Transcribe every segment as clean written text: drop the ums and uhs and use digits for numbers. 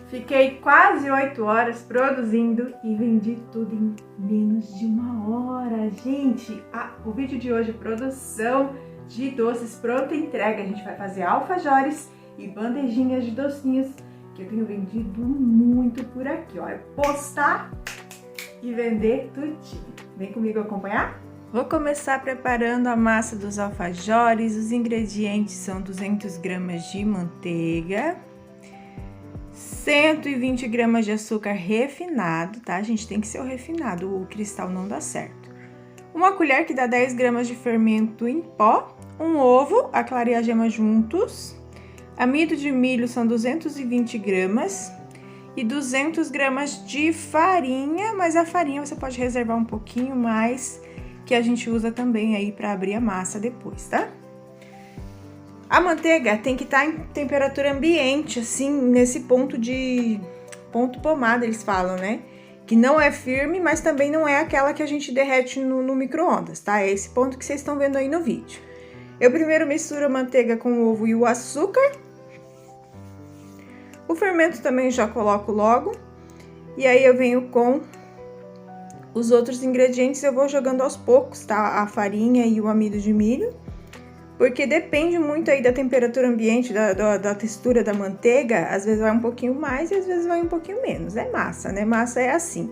Fiquei quase 8 horas produzindo e vendi tudo em menos de 1 hora. Gente, o vídeo de hoje é produção de doces pronta entrega. A gente vai fazer alfajores e bandejinhas de docinhos que eu tenho vendido muito por aqui. Ó, é postar e vender tudinho. Vem comigo acompanhar? Vou começar preparando a massa dos alfajores. Os ingredientes são 200 gramas de manteiga, 120 gramas de açúcar refinado, tá? A gente tem que ser o refinado, o cristal não dá certo. Uma colher que dá 10 gramas de fermento em pó, um ovo, a clara e a gema juntos. Amido de milho são 220 gramas e 200 gramas de farinha, mas a farinha você pode reservar um pouquinho mais, que a gente usa também aí para abrir a massa depois, tá? A manteiga tem que estar em temperatura ambiente, assim, nesse ponto pomada, eles falam, né? Que não é firme, mas também não é aquela que a gente derrete no micro-ondas, tá? É esse ponto que vocês estão vendo aí no vídeo. Eu primeiro misturo a manteiga com o ovo e o açúcar. O fermento também já coloco logo. E aí eu venho com os outros ingredientes, eu vou jogando aos poucos, tá? A farinha e o amido de milho. Porque depende muito aí da temperatura ambiente, da textura da manteiga, às vezes vai um pouquinho mais e às vezes vai um pouquinho menos. É massa, né? Massa é assim.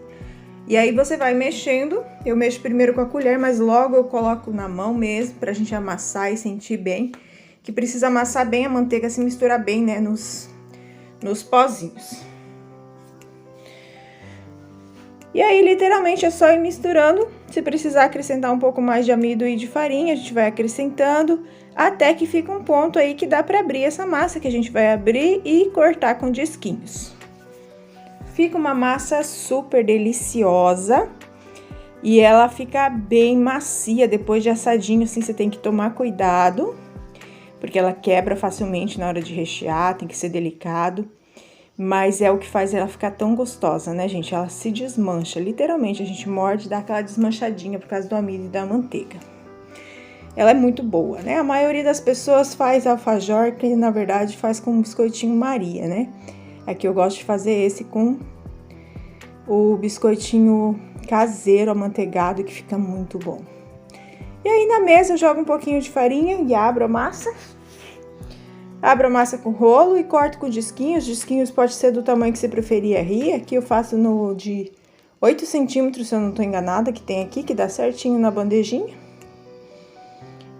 E aí você vai mexendo, eu mexo primeiro com a colher, mas logo eu coloco na mão mesmo, pra gente amassar e sentir bem. Que precisa amassar bem a manteiga, se misturar bem, né, nos pozinhos. E aí, literalmente, é só ir misturando. Se precisar acrescentar um pouco mais de amido e de farinha, a gente vai acrescentando, até que fica um ponto aí que dá para abrir essa massa, que a gente vai abrir e cortar com disquinhos. Fica uma massa super deliciosa e ela fica bem macia depois de assadinho, assim, você tem que tomar cuidado, porque ela quebra facilmente na hora de rechear, tem que ser delicado. Mas é o que faz ela ficar tão gostosa, né, gente? Ela se desmancha, literalmente, a gente morde e dá aquela desmanchadinha por causa do amido e da manteiga. Ela é muito boa, né? A maioria das pessoas faz alfajor, que na verdade faz com biscoitinho Maria, né? Aqui eu gosto de fazer esse com o biscoitinho caseiro, amanteigado, que fica muito bom. E aí na mesa eu jogo um pouquinho de farinha e abro a massa. Abro a massa com rolo e corto com disquinhos. Disquinhos pode ser do tamanho que você preferir aí. Aqui eu faço no de 8 centímetros, se eu não tô enganada, que tem aqui, que dá certinho na bandejinha.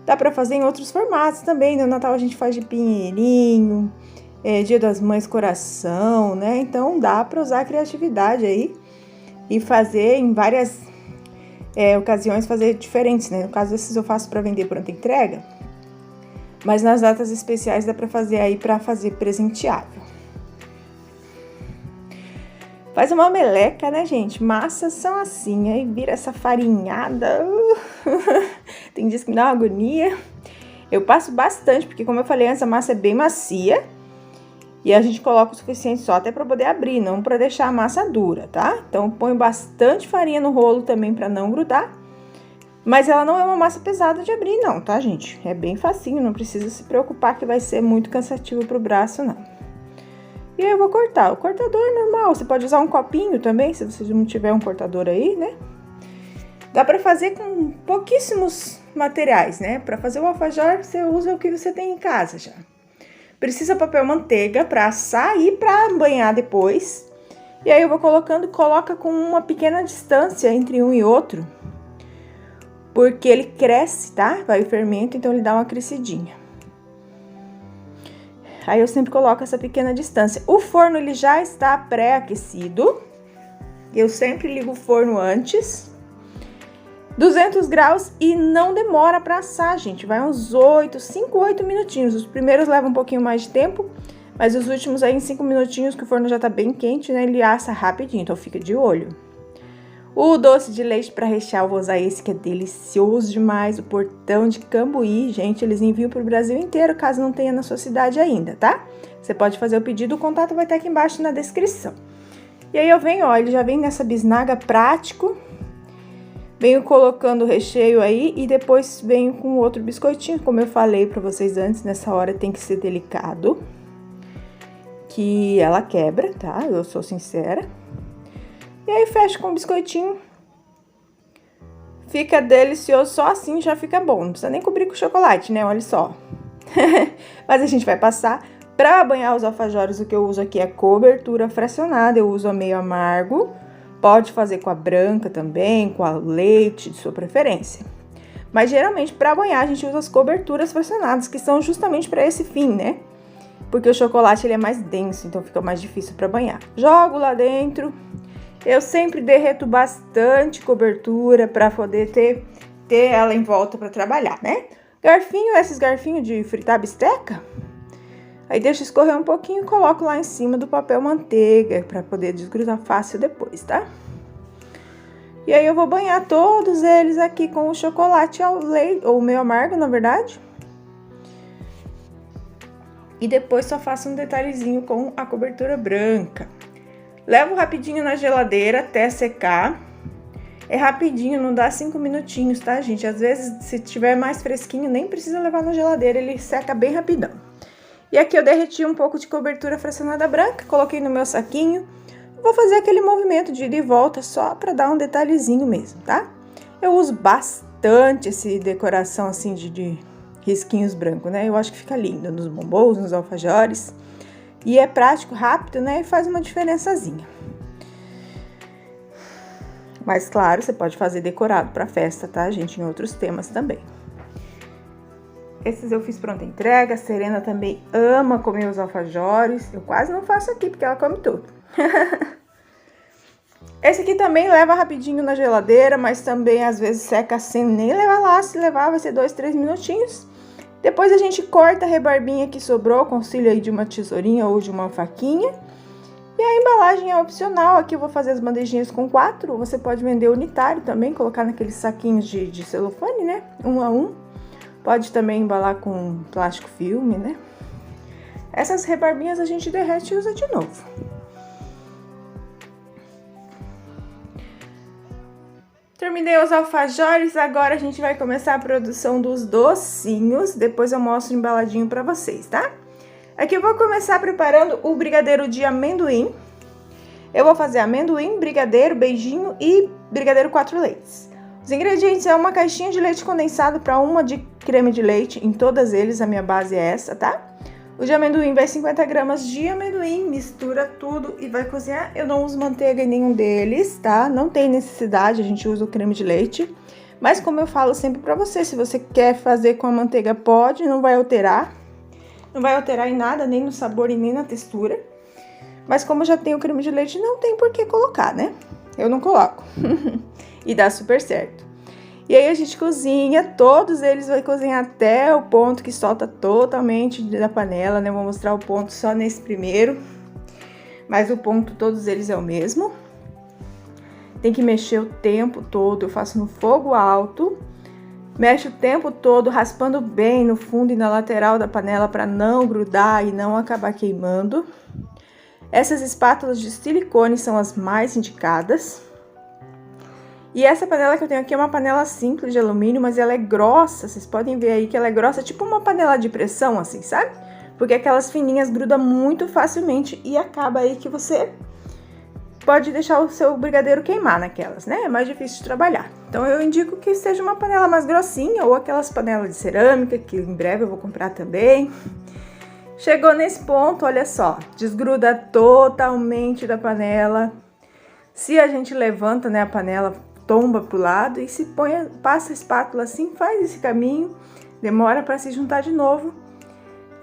Dá pra fazer em outros formatos também. No Natal a gente faz de pinheirinho, Dia das Mães coração, né? Então dá pra usar a criatividade aí e fazer em várias ocasiões, fazer diferentes, né? No caso desses eu faço pra vender pronta entrega. Mas nas datas especiais dá pra fazer aí pra fazer presenteável. Faz uma meleca, né, gente? Massas são assim, aí vira essa farinhada. Tem dias que me dá uma agonia. Eu passo bastante, porque como eu falei antes, a massa é bem macia. E a gente coloca o suficiente só até pra poder abrir, não pra deixar a massa dura, tá? Então eu ponho bastante farinha no rolo também pra não grudar. Mas ela não é uma massa pesada de abrir não, tá, gente? É bem facinho, não precisa se preocupar que vai ser muito cansativo pro braço, não. E aí eu vou cortar. O cortador normal, você pode usar um copinho também, se você não tiver um cortador aí, né? Dá pra fazer com pouquíssimos materiais, né? Pra fazer o alfajor, você usa o que você tem em casa já. Precisa papel manteiga pra assar e pra banhar depois. E aí eu vou colocando, coloca com uma pequena distância entre um e outro. Porque ele cresce, tá? Vai o fermento, então ele dá uma crescidinha. Aí eu sempre coloco essa pequena distância. O forno, ele já está pré-aquecido. Eu sempre ligo o forno antes. 200 graus e não demora pra assar, gente. Vai uns 5, 8 minutinhos. Os primeiros levam um pouquinho mais de tempo, mas os últimos aí em 5 minutinhos, que o forno já tá bem quente, né? Ele assa rapidinho, então fica de olho. O doce de leite para rechear, eu vou usar esse que é delicioso demais, o Portão de Cambuí. Gente, eles enviam para o Brasil inteiro, caso não tenha na sua cidade ainda, tá? Você pode fazer o pedido, o contato vai estar aqui embaixo na descrição. E aí eu venho, ó, ele já vem nessa bisnaga prático. Venho colocando o recheio aí e depois venho com outro biscoitinho. Como eu falei para vocês antes, nessa hora tem que ser delicado. que ela quebra, tá? Eu sou sincera. E aí fecho com o biscoitinho. Fica delicioso, só assim já fica bom. Não precisa nem cobrir com chocolate, né? Olha só. Mas a gente vai passar. Para banhar os alfajores, o que eu uso aqui é cobertura fracionada. Eu uso a meio amargo. Pode fazer com a branca também, com a leite, de sua preferência. Mas geralmente para banhar a gente usa as coberturas fracionadas, que são justamente para esse fim, né? Porque o chocolate ele é mais denso, então fica mais difícil para banhar. Jogo lá dentro. Eu sempre derreto bastante cobertura para poder ter ela em volta para trabalhar, né? Garfinho, esses garfinhos de fritar bisteca. Aí deixo escorrer um pouquinho e coloco lá em cima do papel manteiga para poder desgrudar fácil depois, tá? E aí eu vou banhar todos eles aqui com o chocolate ao leite, ou meio amargo, na verdade. E depois só faço um detalhezinho com a cobertura branca. Levo rapidinho na geladeira até secar. É rapidinho, não dá 5 minutinhos, tá, gente? Às vezes, se tiver mais fresquinho, nem precisa levar na geladeira, ele seca bem rapidão. E aqui eu derreti um pouco de cobertura fracionada branca, coloquei no meu saquinho. Vou fazer aquele movimento de ida e volta só pra dar um detalhezinho mesmo, tá? Eu uso bastante essa decoração assim de risquinhos brancos, né? Eu acho que fica lindo nos bombons, nos alfajores. E é prático, rápido, né? E faz uma diferençazinha. Mas, claro, você pode fazer decorado para festa, tá, gente? Em outros temas também. Esses eu fiz pronta entrega. A Serena também ama comer os alfajores. Eu quase não faço aqui, porque ela come tudo. Esse aqui também leva rapidinho na geladeira, mas também às vezes seca sem nem levar lá. Se levar, vai ser 2, 3 minutinhos. Depois a gente corta a rebarbinha que sobrou com auxílio aí de uma tesourinha ou de uma faquinha. E a embalagem é opcional. Aqui eu vou fazer as bandejinhas com 4. Você pode vender unitário também, colocar naqueles saquinhos de celofane, né? 1 a 1. Pode também embalar com plástico filme, né? Essas rebarbinhas a gente derrete e usa de novo. Terminei os alfajores, agora a gente vai começar a produção dos docinhos. Depois eu mostro embaladinho pra vocês, tá? Aqui eu vou começar preparando o brigadeiro de amendoim. Eu vou fazer amendoim, brigadeiro, beijinho e brigadeiro 4 leites. Os ingredientes é uma caixinha de leite condensado para uma de creme de leite, em todas eles, a minha base é essa, tá? O de amendoim vai 50 gramas de amendoim, mistura tudo e vai cozinhar. Eu não uso manteiga em nenhum deles, tá? Não tem necessidade, a gente usa o creme de leite. Mas como eu falo sempre pra você, se você quer fazer com a manteiga, pode, não vai alterar. Não vai alterar em nada, nem no sabor e nem na textura. Mas como já tem o creme de leite, não tem por que colocar, né? Eu não coloco. E dá super certo. E aí a gente cozinha, todos eles vai cozinhar até o ponto que solta totalmente da panela, né? Eu vou mostrar o ponto só nesse primeiro. Mas o ponto, todos eles é o mesmo. Tem que mexer o tempo todo, eu faço no fogo alto. Mexe o tempo todo, raspando bem no fundo e na lateral da panela para não grudar e não acabar queimando. Essas espátulas de silicone são as mais indicadas. E essa panela que eu tenho aqui é uma panela simples de alumínio, mas ela é grossa. Vocês podem ver aí que ela é grossa, tipo uma panela de pressão, assim, sabe? Porque aquelas fininhas grudam muito facilmente e acaba aí que você pode deixar o seu brigadeiro queimar naquelas, né? É mais difícil de trabalhar. Então eu indico que seja uma panela mais grossinha ou aquelas panelas de cerâmica, que em breve eu vou comprar também. Chegou nesse ponto, olha só, desgruda totalmente da panela. Se a gente levanta, né, a panela tomba pro lado e se passa a espátula assim, faz esse caminho, demora para se juntar de novo.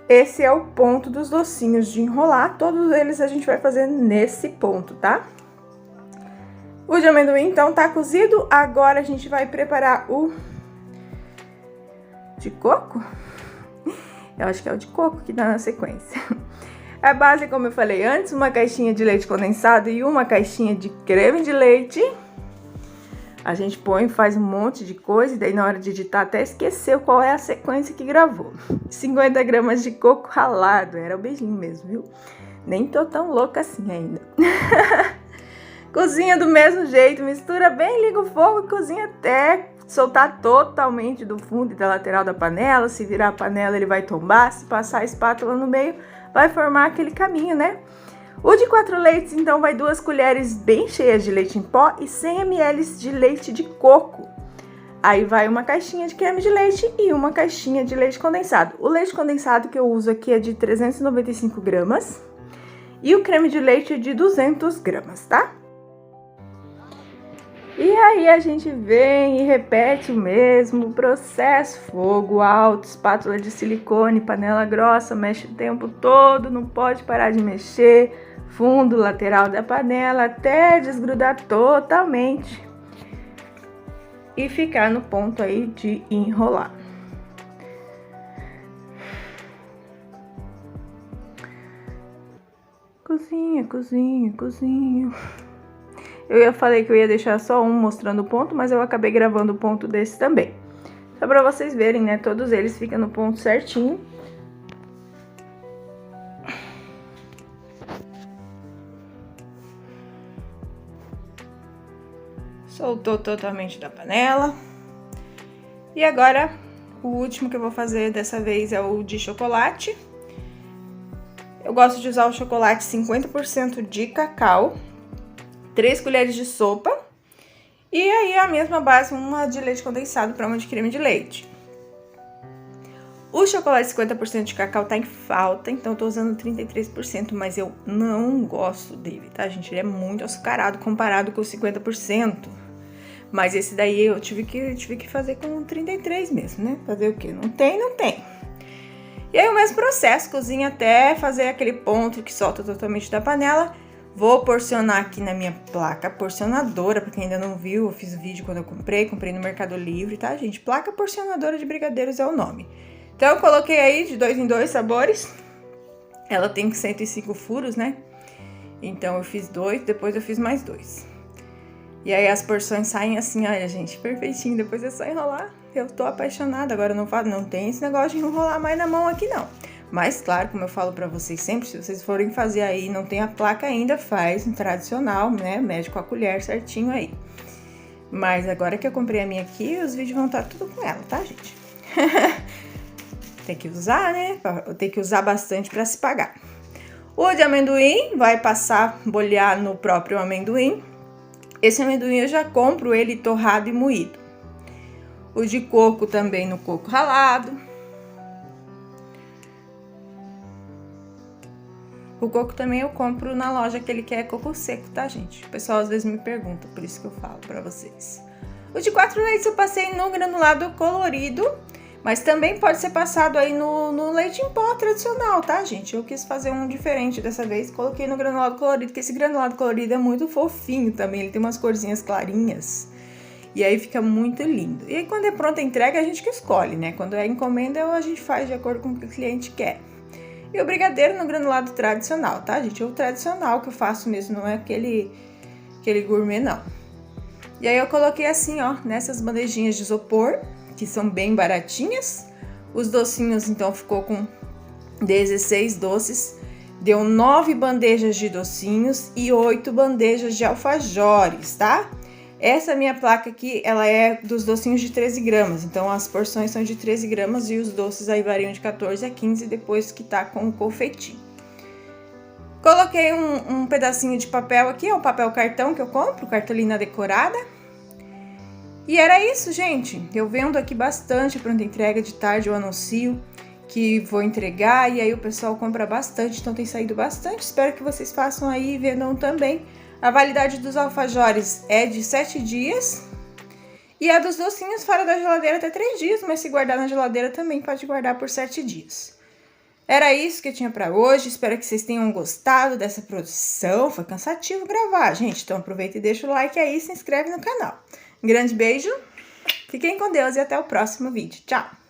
Esse é o ponto dos docinhos de enrolar, todos eles a gente vai fazer nesse ponto, tá? O de amendoim, então, tá cozido, agora a gente vai preparar o de coco. Eu acho que é o de coco que dá na sequência. A base, como eu falei antes, uma caixinha de leite condensado e uma caixinha de creme de leite. A gente põe, faz um monte de coisa e daí na hora de editar até esqueceu qual é a sequência que gravou. 50 gramas de coco ralado, era o beijinho mesmo, viu? Nem tô tão louca assim ainda. Cozinha do mesmo jeito, mistura bem, liga o fogo e cozinha até soltar totalmente do fundo e da lateral da panela. Se virar a panela ele vai tombar, se passar a espátula no meio vai formar aquele caminho, né? O de 4 leites, então, vai 2 colheres bem cheias de leite em pó e 100 ml de leite de coco. Aí vai uma caixinha de creme de leite e uma caixinha de leite condensado. O leite condensado que eu uso aqui é de 395 gramas e o creme de leite é de 200 gramas, tá? E aí a gente vem e repete o mesmo processo, fogo alto, espátula de silicone, panela grossa, mexe o tempo todo, não pode parar de mexer, fundo lateral da panela até desgrudar totalmente e ficar no ponto aí de enrolar. Cozinha, cozinha, cozinha. Falei que eu ia deixar só um mostrando o ponto, mas eu acabei gravando o ponto desse também. Só pra vocês verem, né? Todos eles ficam no ponto certinho. Soltou totalmente da panela. E agora, o último que eu vou fazer dessa vez é o de chocolate. Eu gosto de usar o chocolate 50% de cacau. 3 colheres de sopa, e aí a mesma base, uma de leite condensado para uma de creme de leite. O chocolate 50% de cacau tá em falta, então eu tô usando 33%, mas eu não gosto dele, tá, gente? Ele é muito açucarado comparado com o 50%, mas esse daí eu tive que fazer com 33 mesmo, né? Fazer o quê? Não tem, não tem. E aí o mesmo processo, cozinha até fazer aquele ponto que solta totalmente da panela. Vou porcionar aqui na minha placa porcionadora, pra quem ainda não viu, eu fiz o vídeo quando eu comprei no Mercado Livre, tá, gente? Placa porcionadora de brigadeiros é o nome. Então, eu coloquei aí de 2 em 2 sabores. Ela tem 105 furos, né? Então, eu fiz 2, depois eu fiz mais 2. E aí, as porções saem assim, olha, gente, perfeitinho. Depois é só enrolar. Eu tô apaixonada. Agora, não tem esse negócio de enrolar mais na mão aqui, não. Mas, claro, como eu falo pra vocês sempre, se vocês forem fazer aí, não tem a placa ainda, faz um tradicional, né? Mede com a colher certinho aí. Mas agora que eu comprei a minha aqui, os vídeos vão estar tudo com ela, tá, gente? Tem que usar, né? Tem que usar bastante pra se pagar. O de amendoim vai passar, bolhar no próprio amendoim. Esse amendoim eu já compro ele torrado e moído. O de coco também no coco ralado. O coco também eu compro na loja, aquele que é coco seco, tá, gente? O pessoal às vezes me pergunta, por isso que eu falo pra vocês. O de 4 leites eu passei no granulado colorido, mas também pode ser passado aí no leite em pó tradicional, tá, gente? Eu quis fazer um diferente dessa vez, coloquei no granulado colorido, porque esse granulado colorido é muito fofinho também, ele tem umas corzinhas clarinhas. E aí fica muito lindo. E aí quando é pronta a entrega, a gente que escolhe, né? Quando é encomenda, a gente faz de acordo com o que o cliente quer. E o brigadeiro no granulado tradicional, tá, gente? O tradicional que eu faço mesmo, não é aquele gourmet, não. E aí eu coloquei assim, ó, nessas bandejinhas de isopor, que são bem baratinhas. Os docinhos, então, ficou com 16 doces. Deu 9 bandejas de docinhos e 8 bandejas de alfajores, tá? Essa minha placa aqui, ela é dos docinhos de 13 gramas, então as porções são de 13 gramas e os doces aí variam de 14 a 15 depois que tá com o confeitinho. Coloquei um pedacinho de papel aqui, é um papel cartão que eu compro, cartolina decorada. E era isso, gente. Eu vendo aqui bastante pronta entrega, de tarde eu anuncio que vou entregar e aí o pessoal compra bastante, então tem saído bastante. Espero que vocês façam aí e vendam também. A validade dos alfajores é de 7 dias e a dos docinhos fora da geladeira até 3 dias, mas se guardar na geladeira também pode guardar por 7 dias. Era isso que eu tinha pra hoje, espero que vocês tenham gostado dessa produção, foi cansativo gravar, gente, então aproveita e deixa o like aí e se inscreve no canal. Um grande beijo, fiquem com Deus e até o próximo vídeo, tchau!